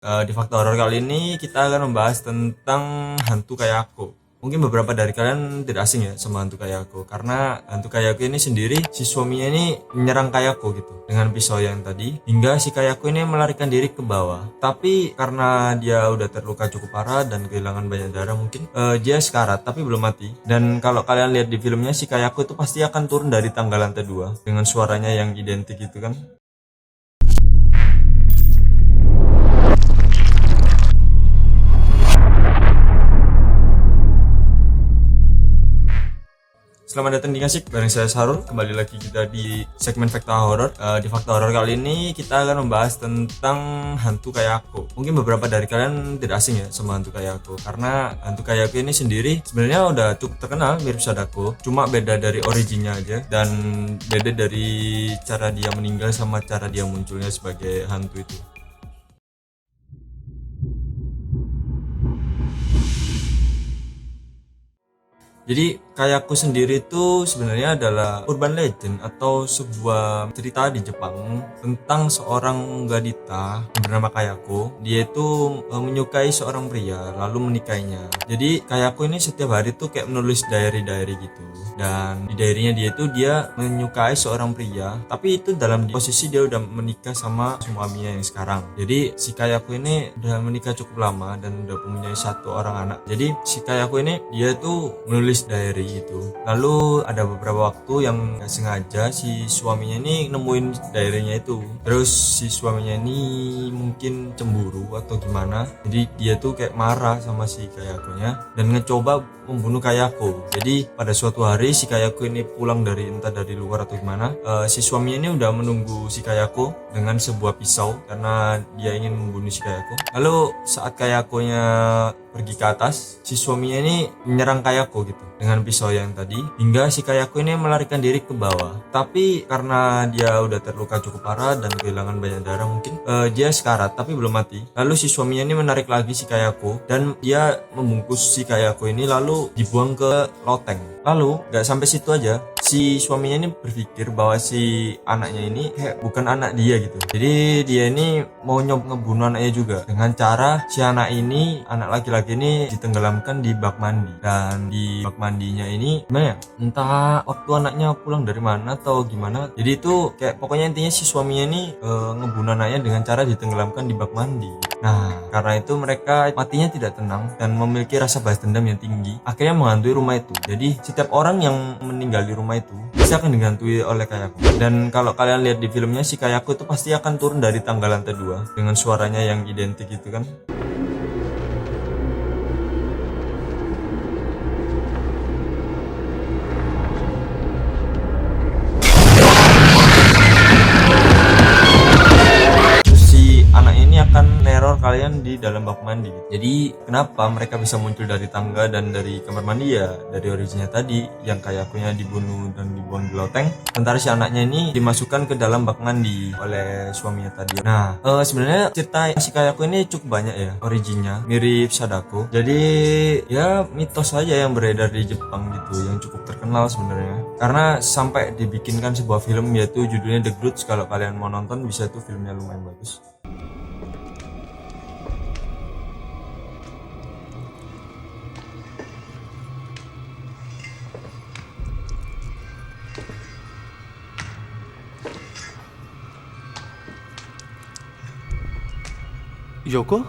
Di Fakta Horor kali ini kita akan membahas tentang hantu Kayako. Mungkin beberapa dari kalian tidak asing ya sama hantu Kayako, karena hantu Kayako ini sendiri, si suaminya ini menyerang Kayako gitu dengan pisau yang tadi, hingga si Kayako ini melarikan diri ke bawah. Tapi karena dia udah terluka cukup parah dan kehilangan banyak darah, mungkin dia sekarat tapi belum mati. Dan kalau kalian lihat di filmnya, si Kayako itu pasti akan turun dari tangga lantai 2 dengan suaranya yang identik gitu kan. Selamat datang di Ngasik, bareng saya Sarul. Kembali lagi kita di segmen Fakta Horor. Di Fakta Horor kali ini kita akan membahas tentang hantu Kayako. Mungkin beberapa dari kalian tidak asing ya sama hantu Kayako, karena hantu Kayako ini sendiri sebenarnya udah cukup terkenal, mirip Sadako. Cuma beda dari originnya aja, dan beda dari cara dia meninggal sama cara dia munculnya sebagai hantu itu. Jadi Kayako sendiri itu sebenarnya adalah urban legend atau sebuah cerita di Jepang tentang seorang gadita yang bernama Kayako. Dia itu menyukai seorang pria lalu menikahinya. Jadi Kayako ini setiap hari tuh kayak menulis diary gitu. Dan di diarynya dia itu dia menyukai seorang pria, tapi itu dalam posisi dia udah menikah sama suaminya yang sekarang. Jadi si Kayako ini udah menikah cukup lama dan udah mempunyai satu orang anak. Jadi si Kayako ini dia tuh menulis diary itu. Lalu ada beberapa waktu yang gak sengaja si suaminya ini nemuin diarynya itu. Terus si suaminya ini mungkin cemburu atau gimana. Jadi dia tuh kayak marah sama si Kayakonya dan ngecoba membunuh Kayako. Jadi pada suatu hari si Kayako ini pulang dari entah dari luar atau gimana, si suaminya ini udah menunggu si Kayako dengan sebuah pisau karena dia ingin membunuh si Kayako. Lalu saat Kayakonya pergi ke atas, si suaminya ini menyerang Kayako gitu dengan pisau yang tadi, hingga si Kayako ini melarikan diri ke bawah. Tapi karena dia udah terluka cukup parah dan kehilangan banyak darah, mungkin dia sekarat tapi belum mati. Lalu si suaminya ini menarik lagi si Kayako dan dia membungkus si Kayako ini lalu dibuang ke loteng. Lalu gak sampai situ aja, si suaminya ini berpikir bahwa si anaknya ini kayak bukan anak dia gitu. Jadi dia ini mau ngebunuh anaknya juga dengan cara si anak laki-laki ini ditenggelamkan di bak mandi. Dan di bak mandinya ini gimana ya, entah waktu anaknya pulang dari mana atau gimana. Jadi itu kayak pokoknya intinya si suaminya ini ngebunuh anaknya dengan cara ditenggelamkan di bak mandi. Nah, karena itu mereka matinya tidak tenang dan memiliki rasa balas dendam yang tinggi, akhirnya menghantui rumah itu. Jadi setiap orang yang meninggal di rumah itu pasti akan dihantui oleh Kayako. Dan kalau kalian lihat di filmnya, si Kayako itu pasti akan turun dari tangga lantai 2 dengan suaranya yang identik gitu kan. Akan neror kalian di dalam bak mandi gitu. Jadi kenapa mereka bisa muncul dari tangga dan dari kamar mandi ya? Dari originnya tadi yang Kayakonya dibunuh dan dibuang di loteng, sementara si anaknya ini dimasukkan ke dalam bak mandi oleh suaminya tadi. Nah, sebenarnya cerita si Kayako ini cukup banyak ya originnya, mirip Sadako. Jadi ya mitos saja yang beredar di Jepang gitu, yang cukup terkenal sebenarnya. Karena sampai dibikinkan sebuah film yaitu judulnya The Grudge. Kalau kalian mau nonton bisa tuh, filmnya lumayan bagus. Yoko?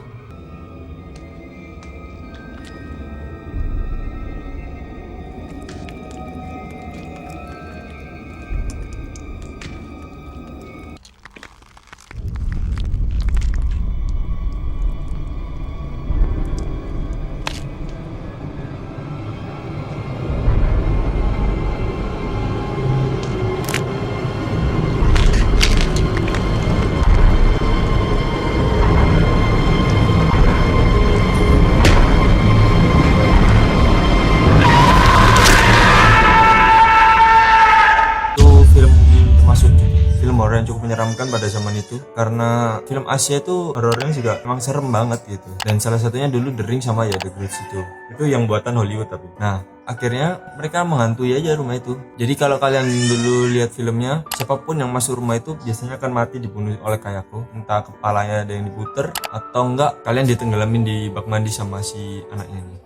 Horor yang cukup menyeramkan pada zaman itu, karena film Asia itu horornya juga emang serem banget gitu. Dan salah satunya dulu The Ring sama ya The Grudge itu yang buatan Hollywood. Tapi nah, akhirnya mereka menghantui aja rumah itu. Jadi kalau kalian dulu lihat filmnya, siapapun yang masuk rumah itu biasanya akan mati dibunuh oleh Kayako. Entah kepalanya ada yang diputer atau enggak kalian ditenggelamin di bak mandi sama si anaknya ini.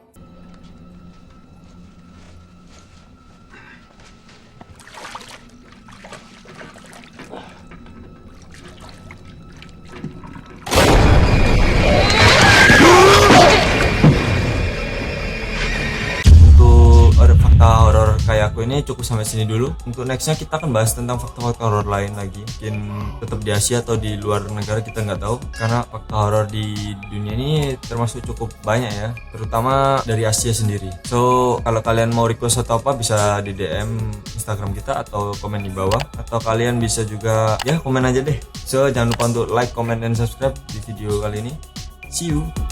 Fakta horor kayak aku ini cukup sampai sini dulu. Untuk nextnya kita akan bahas tentang fakta-fakta horor lain lagi, mungkin tetap di Asia atau di luar negara, kita nggak tahu, karena fakta horor di dunia ini termasuk cukup banyak ya, terutama dari Asia sendiri. So kalau kalian mau request atau apa bisa di DM Instagram kita atau komen di bawah, atau kalian bisa juga ya komen aja deh. So jangan lupa untuk like, comment, dan subscribe di video kali ini. See you.